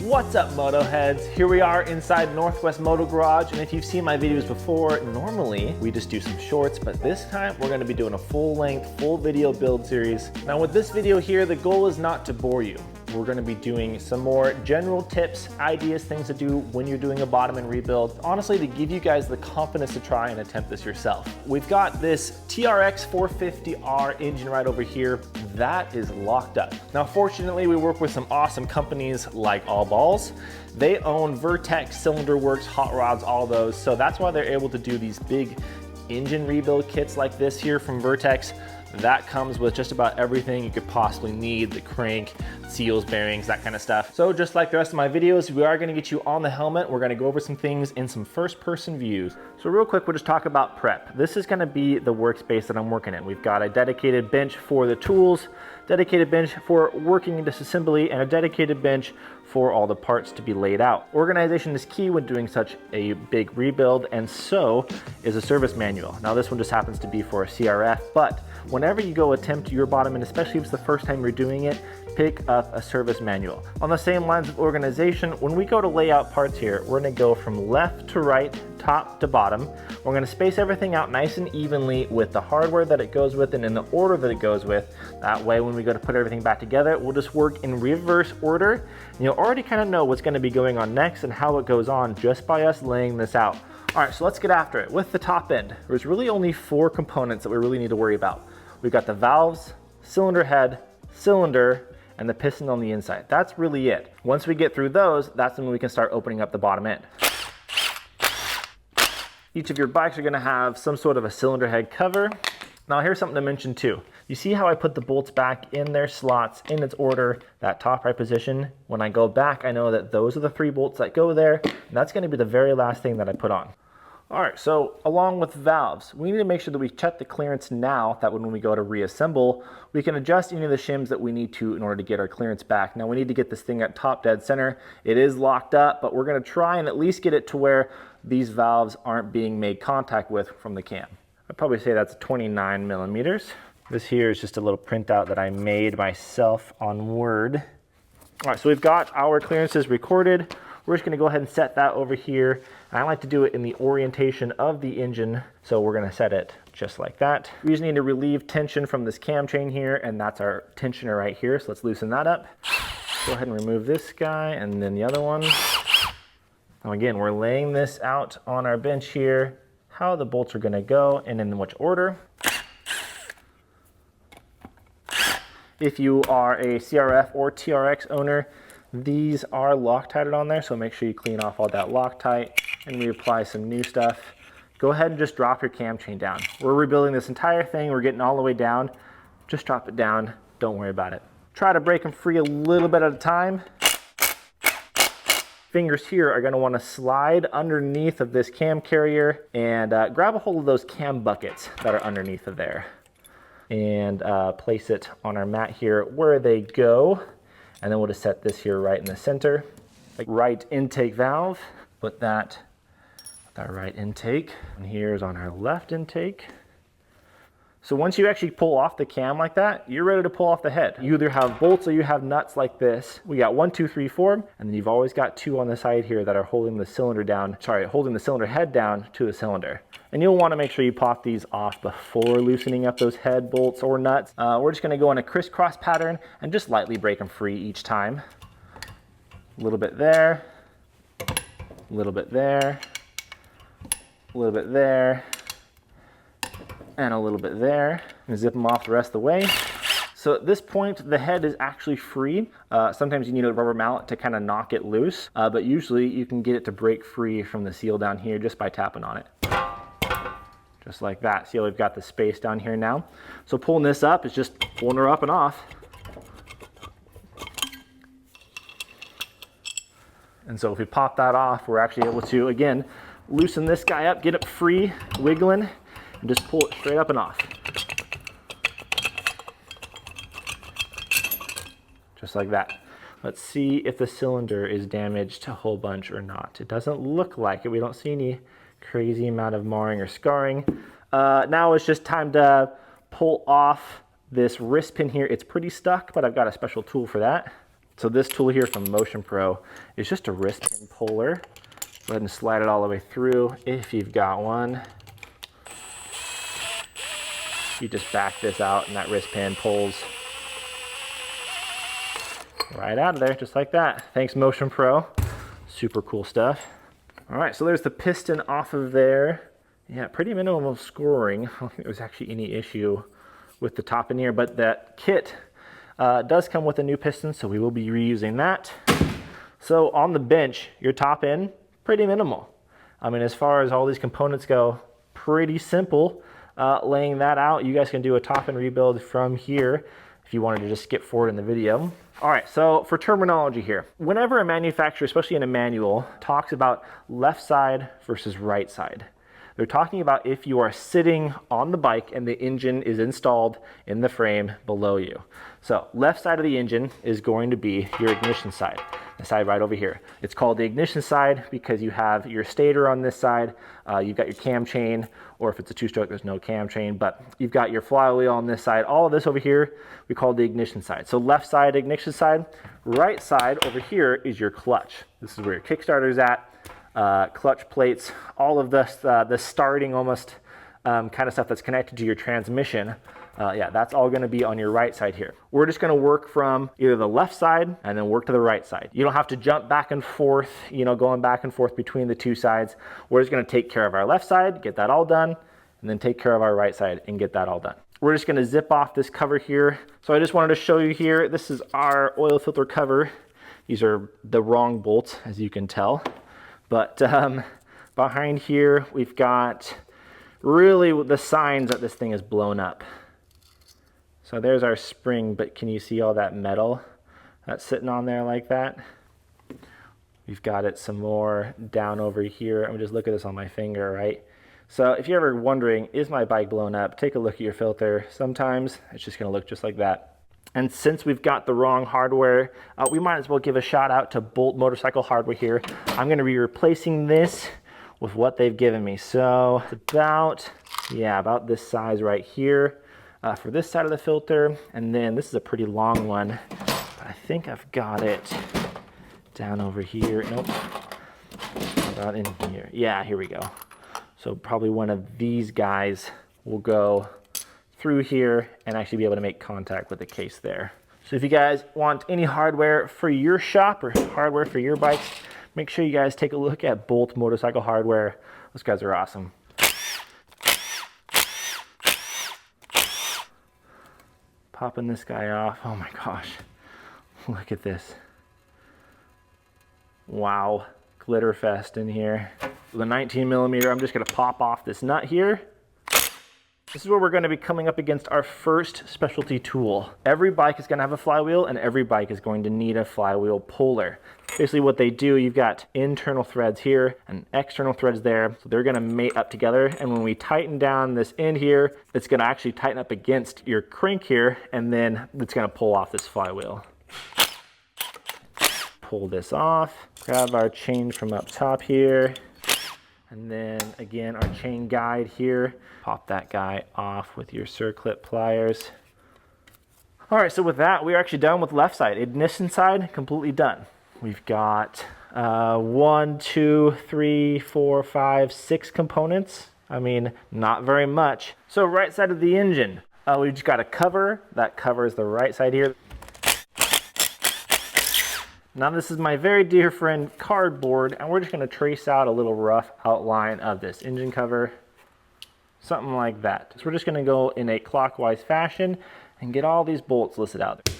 What's up, Moto heads? Here we are inside Northwest Moto Garage, and if you've seen my videos before, normally we just do some shorts, but this time we're gonna be doing a full-length, full video build series. Now with this video here, the goal is not to bore you. We're gonna be doing some more general tips, ideas, things to do when you're doing a bottom end rebuild. Honestly, to give you guys the confidence to try and attempt this yourself. We've got this TRX450R engine right over here. That is locked up. Now, fortunately, we work with some awesome companies like All Balls. They own Vertex, Cylinder Works, Hot Rods, all those. So that's why they're able to do these big engine rebuild kits like this here from Vertex. That comes with just about everything you could possibly need, the crank, seals, bearings, that kind of stuff. So just like the rest of my videos, we are gonna get you on the helmet. We're gonna go over some things in some first-person views. So real quick, we'll just talk about prep. This is gonna be the workspace that I'm working in. We've got a dedicated bench for the tools, dedicated bench for working in disassembly, and a dedicated bench for all the parts to be laid out. Organization is key when doing such a big rebuild, and so is a service manual. Now this one just happens to be for a CRF, but whenever you go attempt your bottom end, especially if it's the first time you're doing it, pick up a service manual. On the same lines of organization, when we go to lay out parts here, we're gonna go from left to right, top to bottom. We're gonna space everything out nice and evenly with the hardware that it goes with and in the order that it goes with. That way, when we go to put everything back together, we'll just work in reverse order. And you'll already kind of know what's gonna be going on next and how it goes on just by us laying this out. All right, so let's get after it. With the top end, there's really only 4 components that we really need to worry about. We've got the valves, cylinder head, cylinder, and the piston on the inside. That's really it. Once we get through those, that's when we can start opening up the bottom end. Each of your bikes are gonna have some sort of a cylinder head cover. Now here's something to mention too. You see how I put the bolts back in their slots in its order, that top right position? When I go back, I know that those are the 3 bolts that go there, and that's gonna be the very last thing that I put on. All right, so along with valves, we need to make sure that we check the clearance now, that when we go to reassemble, we can adjust any of the shims that we need to in order to get our clearance back. Now we need to get this thing at top dead center. It is locked up, but we're gonna try and at least get it to where these valves aren't being made contact with from the cam. I'd probably say that's 29 millimeters. This here is just a little printout that I made myself on Word. All right, so we've got our clearances recorded. We're just gonna go ahead and set that over here. And I like to do it in the orientation of the engine, so we're gonna set it just like that. We just need to relieve tension from this cam chain here, and that's our tensioner right here, so let's loosen that up. Go ahead and remove this guy, and then the other one. Now again, we're laying this out on our bench here, how the bolts are gonna go, and in which order. If you are a CRF or TRX owner, these are Loctited on there, so make sure you clean off all that Loctite and reapply some new stuff. Go ahead and just drop your cam chain down. We're rebuilding this entire thing. We're getting all the way down. Just drop it down. Don't worry about it. Try to break them free a little bit at a time. Fingers here are gonna wanna slide underneath of this cam carrier and grab a hold of those cam buckets that are underneath of there. And place it on our mat here where they go. And then we'll just set this here right in the center. Like right intake valve, put that with our right intake. And here's on our left intake. So once you actually pull off the cam like that, you're ready to pull off the head. You either have bolts or you have nuts like this. We got 1, 2, 3, 4, and then you've always got 2 on the side here that are holding the cylinder down, holding the cylinder head down to the cylinder. And you'll wanna make sure you pop these off before loosening up those head bolts or nuts. We're just gonna go in a crisscross pattern and just lightly break them free each time. A little bit there, a little bit there, a little bit there, and a little bit there, and zip them off the rest of the way. So at this point, the head is actually free. Sometimes you need a rubber mallet to kind of knock it loose, but usually you can get it to break free from the seal down here just by tapping on it. Just like that. See how we've got the space down here now? So pulling this up is just pulling her up and off. And so if we pop that off, we're actually able to, again, loosen this guy up, get it free, wiggling, and just pull it straight up and off. Just like that. Let's see if the cylinder is damaged a whole bunch or not. It doesn't look like it. We don't see any crazy amount of marring or scarring. Now it's just time to pull off this wrist pin here. It's pretty stuck, but I've got a special tool for that. So this tool here from Motion Pro is just a wrist pin puller. Go ahead and slide it all the way through if you've got one. You just back this out and that wrist pin pulls right out of there, just like that. Thanks, Motion Pro. Super cool stuff. All right, so there's the piston off of there. Yeah, pretty minimal scoring. I don't think there was actually any issue with the top in here, but that kit does come with a new piston, so we will be reusing that. So on the bench, your top end, pretty minimal. I mean, as far as all these components go, pretty simple. Laying that out, you guys can do a top end rebuild from here if you wanted to just skip forward in the video. All right, so for terminology here, whenever a manufacturer, especially in a manual, talks about left side versus right side, they're talking about if you are sitting on the bike and the engine is installed in the frame below you. So left side of the engine is going to be your ignition side, the side right over here. It's called the ignition side because you have your stator on this side, you've got your cam chain, or if it's a two-stroke, there's no cam chain, but you've got your flywheel on this side. All of this over here, we call the ignition side. So left side, ignition side. Right side over here is your clutch. This is where your Kickstarter's at. Clutch plates, all of this, the starting almost kind of stuff that's connected to your transmission. Yeah, that's all going to be on your right side here. We're just going to work from either the left side and then work to the right side. You don't have to jump back and forth, you know, going back and forth between the two sides. We're just going to take care of our left side, get that all done, and then take care of our right side and get that all done. We're just going to zip off this cover here. So I just wanted to show you here, this is our oil filter cover. These are the wrong bolts, as you can tell. But behind here, we've got really the signs that this thing is blown up. So there's our spring, but can you see all that metal that's sitting on there like that? We've got it some more down over here. I'm just look at this on my finger, right? So if you're ever wondering, is my bike blown up? Take a look at your filter. Sometimes it's just gonna look just like that. And since we've got the wrong hardware, we might as well give a shout out to Bolt Motorcycle Hardware here. I'm gonna be replacing this with what they've given me. So it's about this size right here for this side of the filter. And then this is a pretty long one, but I think I've got it down over here. Nope, about in here. Yeah, here we go. So probably one of these guys will go through here and actually be able to make contact with the case there. So if you guys want any hardware for your shop or hardware for your bikes, make sure you guys take a look at Bolt Motorcycle Hardware. Those guys are awesome. Popping this guy off. Oh my gosh, look at this. Wow, glitter fest in here. With a 19mm, I'm just gonna pop off this nut here. This is where we're going to be coming up against our first specialty tool. Every bike is going to have a flywheel and every bike is going to need a flywheel puller. Basically what they do, you've got internal threads here and external threads there. So they're going to mate up together, and when we tighten down this end here, it's going to actually tighten up against your crank here, and then it's going to pull off this flywheel. Pull this off, grab our chain from up top here. And then again, our chain guide here, pop that guy off with your circlip pliers. All right, so with that, we're actually done with left side. Ignition side, completely done. We've got 1, 2, 3, 4, 5, 6 components. I mean, not very much. So right side of the engine, we've just got a cover that covers the right side here. Now this is my very dear friend cardboard, and we're just going to trace out a little rough outline of this engine cover, something like that. So we're just going to go in a clockwise fashion and get all these bolts listed out there.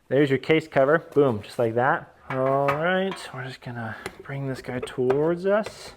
There's your case cover, boom, just like that. All right, we're just going to bring this guy towards us.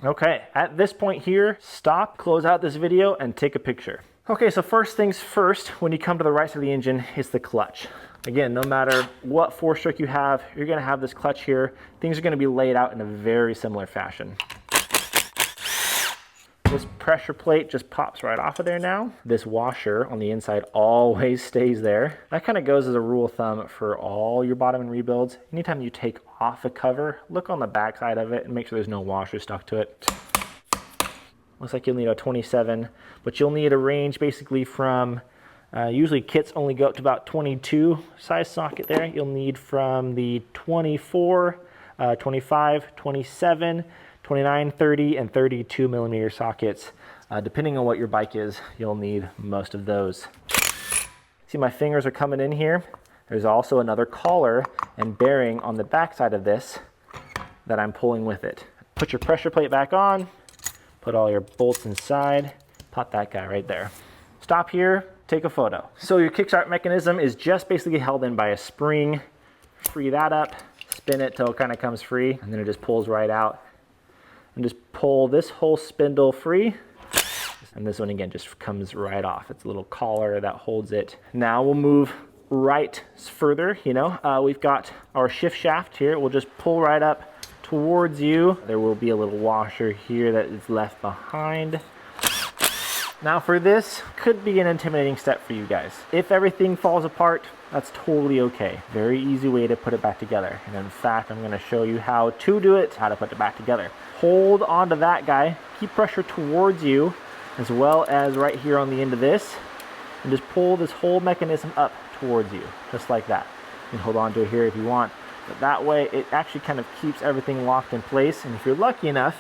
Okay, at this point here, stop, close out this video, and take a picture. Okay, so first things first, when you come to the right side of the engine, it's the clutch. Again, no matter what 4-stroke you have, you're gonna have this clutch here. Things are gonna be laid out in a very similar fashion. This pressure plate just pops right off of there now. This washer on the inside always stays there. That kind of goes as a rule of thumb for all your bottom end rebuilds. Anytime you take off a cover, look on the back side of it and make sure there's no washer stuck to it. Looks like you'll need a 27, but you'll need a range basically from Usually kits only go up to about 22 size socket there. You'll need from the 24, 25, 27, 29, 30, and 32 millimeter sockets. Depending on what your bike is, you'll need most of those. See, my fingers are coming in here. There's also another collar and bearing on the back side of this that I'm pulling with it. Put your pressure plate back on, put all your bolts inside, pop that guy right there. Stop here, take a photo. So your kickstart mechanism is just basically held in by a spring. Free that up, spin it till it kind of comes free, and then it just pulls right out. And just pull this whole spindle free. And this one again just comes right off. It's a little collar that holds it. Now we'll move right further, we've got our shift shaft here. We'll just pull right up towards you. There will be a little washer here that is left behind. Now for this, could be an intimidating step for you guys. If everything falls apart, that's totally okay. Very easy way to put it back together. And in fact, I'm gonna show you how to do it, how to put it back together. Hold onto that guy, keep pressure towards you, as well as right here on the end of this, and just pull this whole mechanism up towards you, just like that. You can hold on to it here if you want, but that way it actually kind of keeps everything locked in place. And if you're lucky enough,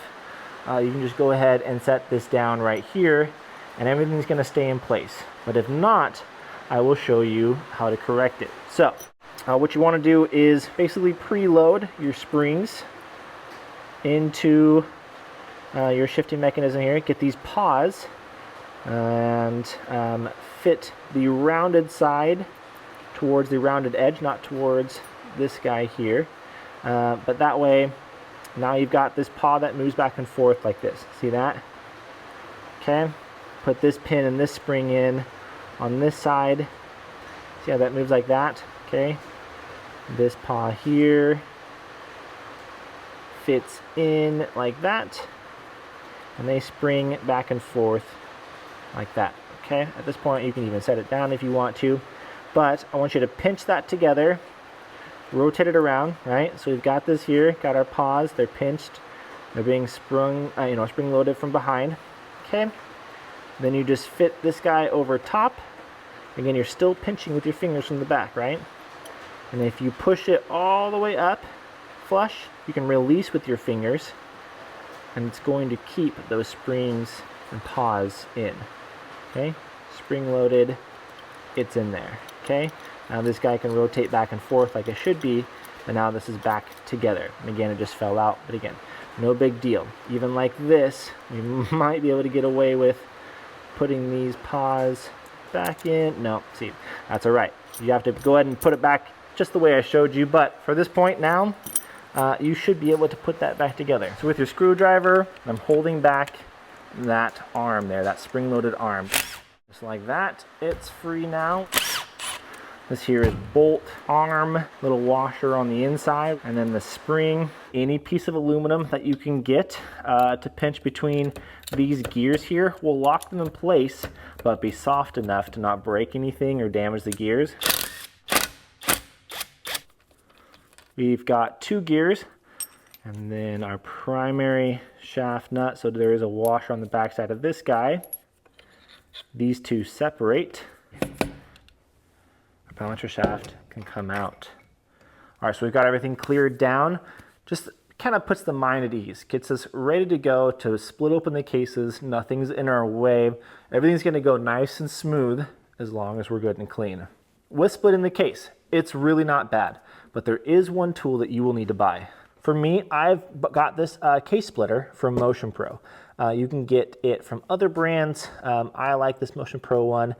you can just go ahead and set this down right here, and everything's gonna stay in place. But if not, I will show you how to correct it. So, what you wanna do is basically preload your springs into your shifting mechanism here. Get these paws and fit the rounded side towards the rounded edge, not towards this guy here. But that way, now you've got this paw that moves back and forth like this. See that? Okay. Put this pin and this spring in on this side. See how that moves like that? Okay. This paw here fits in like that, and they spring back and forth like that. Okay, at this point you can even set it down if you want to, but I want you to pinch that together, rotate it around, right? So we've got this here, got our paws, they're pinched, they're being sprung, spring loaded from behind. Okay, then you just fit this guy over top. Again, you're still pinching with your fingers from the back, right? And if you push it all the way up, flush, you can release with your fingers, and it's going to keep those springs and paws in. Okay, spring loaded, it's in there. Okay, now this guy can rotate back and forth like it should be, but now this is back together. And again, it just fell out, but again, no big deal. Even like this, you might be able to get away with putting these paws back in. No, see, that's all right. You have to go ahead and put it back just the way I showed you, but for this point now, you should be able to put that back together. So with your screwdriver, I'm holding back that arm there, that spring-loaded arm. Just like that, it's free now. This here is bolt arm, little washer on the inside, and then the spring. Any piece of aluminum that you can get to pinch between these gears here will lock them in place, but be soft enough to not break anything or damage the gears. We've got 2 gears, and then our primary shaft nut, so there is a washer on the back side of this guy. These two separate. Our balancer shaft can come out. All right, so we've got everything cleared down. Just kind of puts the mind at ease, gets us ready to go to split open the cases. Nothing's in our way. Everything's gonna go nice and smooth as long as we're good and clean. With splitting the case, it's really not bad, but there is one tool that you will need to buy. For me, I've got this case splitter from Motion Pro. You can get it from other brands. I like this Motion Pro one.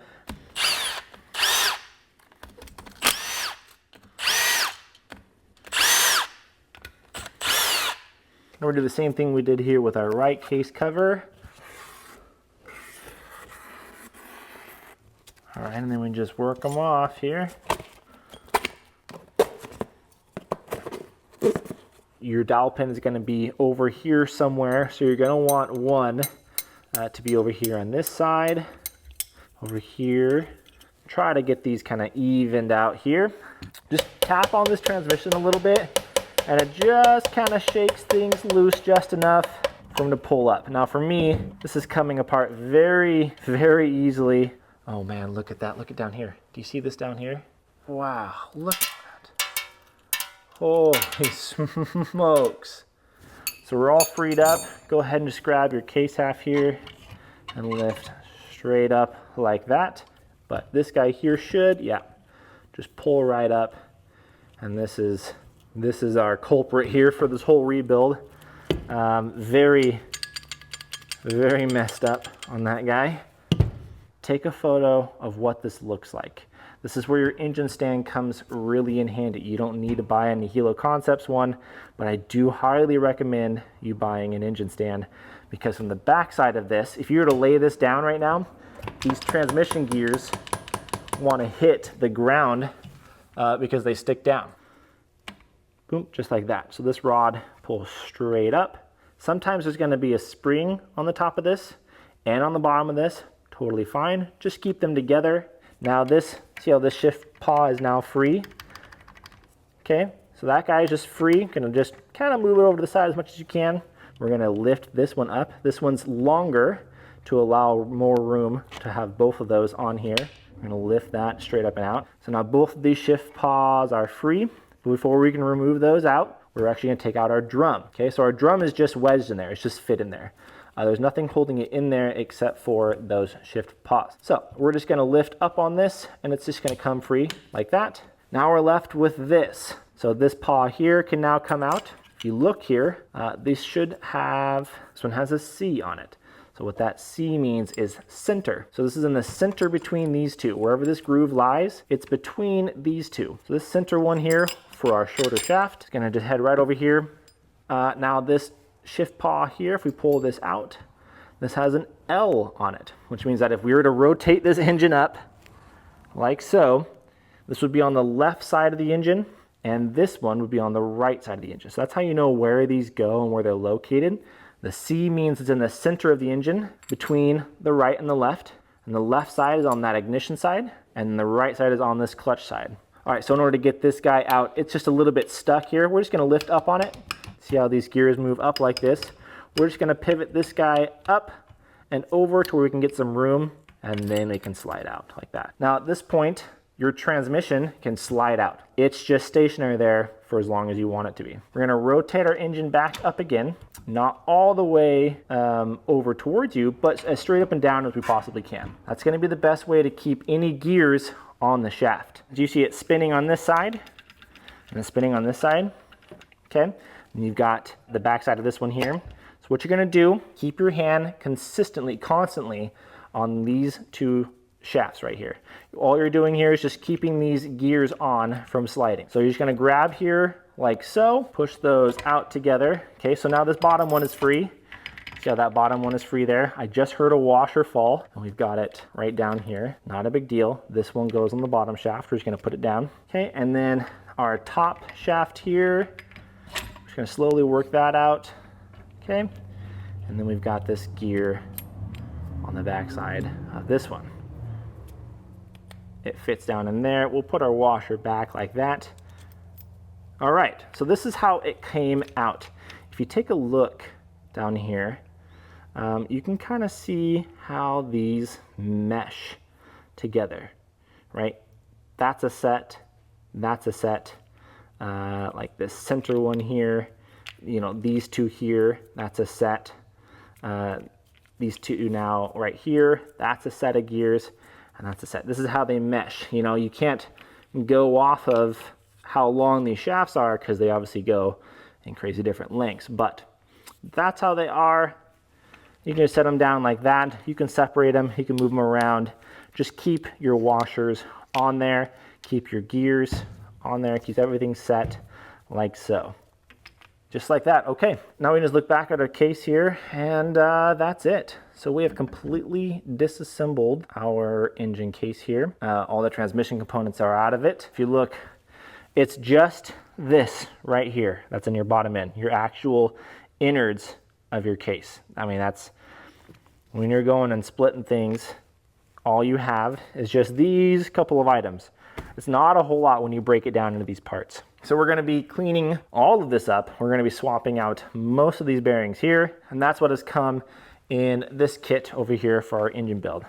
And we'll do the same thing we did here with our right case cover. All right, and then we just work them off here. Your dowel pin is going to be over here somewhere, so you're going to want one to be over here on this side, over here. Try to get these kind of evened out here. Just tap on this transmission a little bit, and it just kind of shakes things loose just enough for them to pull up. Now for me, this is coming apart very, very easily Oh man, look at that. Look at down here. Do you see this down here? Wow, look at that. Holy smokes. So we're all freed up. Go ahead and just grab your case half here and lift straight up like that. But this guy here should, yeah, just pull right up. And this is our culprit here for this whole rebuild. Very messed up on that guy. Take a photo of what this looks like. This is where your engine stand comes really in handy. You don't need to buy a Nihilo Concepts one, but I do highly recommend you buying an engine stand, because from the back side of this, if you were to lay this down right now, these transmission gears want to hit the ground because they stick down. Boom, just like that. So this rod pulls straight up. Sometimes there's going to be a spring on the top of this and on the bottom of this. Totally fine. Just keep them together. Now this, see how this shift paw is now free? Okay, so that guy is just free. Gonna just kind of move it over to the side as much as you can. We're gonna lift this one up. This one's longer to allow more room to have both of those on here. We're gonna lift that straight up and out. So now both of these shift paws are free. Before we can remove those out, we're actually gonna take out our drum. Okay, so our drum is just wedged in there. It's just fit in there. There's nothing holding it in there except for those shift paws. So we're just gonna lift up on this and it's just gonna come free like that. Now we're left with this. So this paw here can now come out. If you look here, this one has a C on it. So what that C means is center. So this is in the center between these two. Wherever this groove lies, it's between these two. So this center one here for our shorter shaft is gonna just head right over here. Now this shift paw here, if we pull this out, this has an L on it, which means that if we were to rotate this engine up like so, this would be on the left side of the engine and this one would be on the right side of the engine. So that's how you know where these go and where they're located. The C means it's in the center of the engine between the right and the left side is on that ignition side and the right side is on this clutch side. All right, so in order to get this guy out, it's just a little bit stuck here. We're just gonna lift up on it. See how these gears move up like this? We're just gonna pivot this guy up and over to where we can get some room and then it can slide out like that. Now at this point, your transmission can slide out. It's just stationary there for as long as you want it to be. We're gonna rotate our engine back up again, not all the way over towards you, but as straight up and down as we possibly can. That's gonna be the best way to keep any gears on the shaft. Do you see it spinning on this side and then spinning on this side? Okay. And you've got the back side of this one here. So what you're gonna do, keep your hand constantly on these two shafts right here. All you're doing here is just keeping these gears on from sliding. So you're just gonna grab here like so, push those out together. Okay, so now this bottom one is free. See how that bottom one is free there? I just heard a washer fall and we've got it right down here. Not a big deal. This one goes on the bottom shaft. We're just gonna put it down. Okay, and then our top shaft here, just gonna slowly work that out, okay? And then we've got this gear on the back side of this one. It fits down in there. We'll put our washer back like that. All right, so this is how it came out. If you take a look down here, you can kind of see how these mesh together, right? That's a set, that's a set. Like this center one here, you know, these two here, that's a set. These two now right here, that's a set of gears, and that's a set. This is how they mesh. You know, you can't go off of how long these shafts are because they obviously go in crazy different lengths, but that's how they are. You can just set them down like that. You can separate them, you can move them around. Just keep your washers on there, keep your gears on there, keep everything set like so. Just like that. Okay, now we just look back at our case here and that's it. So we have completely disassembled our engine case here. All the transmission components are out of it. If you look, it's just this right here that's in your bottom end, your actual innards of your case. I mean, that's when you're going and splitting things, all you have is just these couple of items. It's not a whole lot when you break it down into these parts. So we're gonna be cleaning all of this up. We're gonna be swapping out most of these bearings here, and that's what has come in this kit over here for our engine build.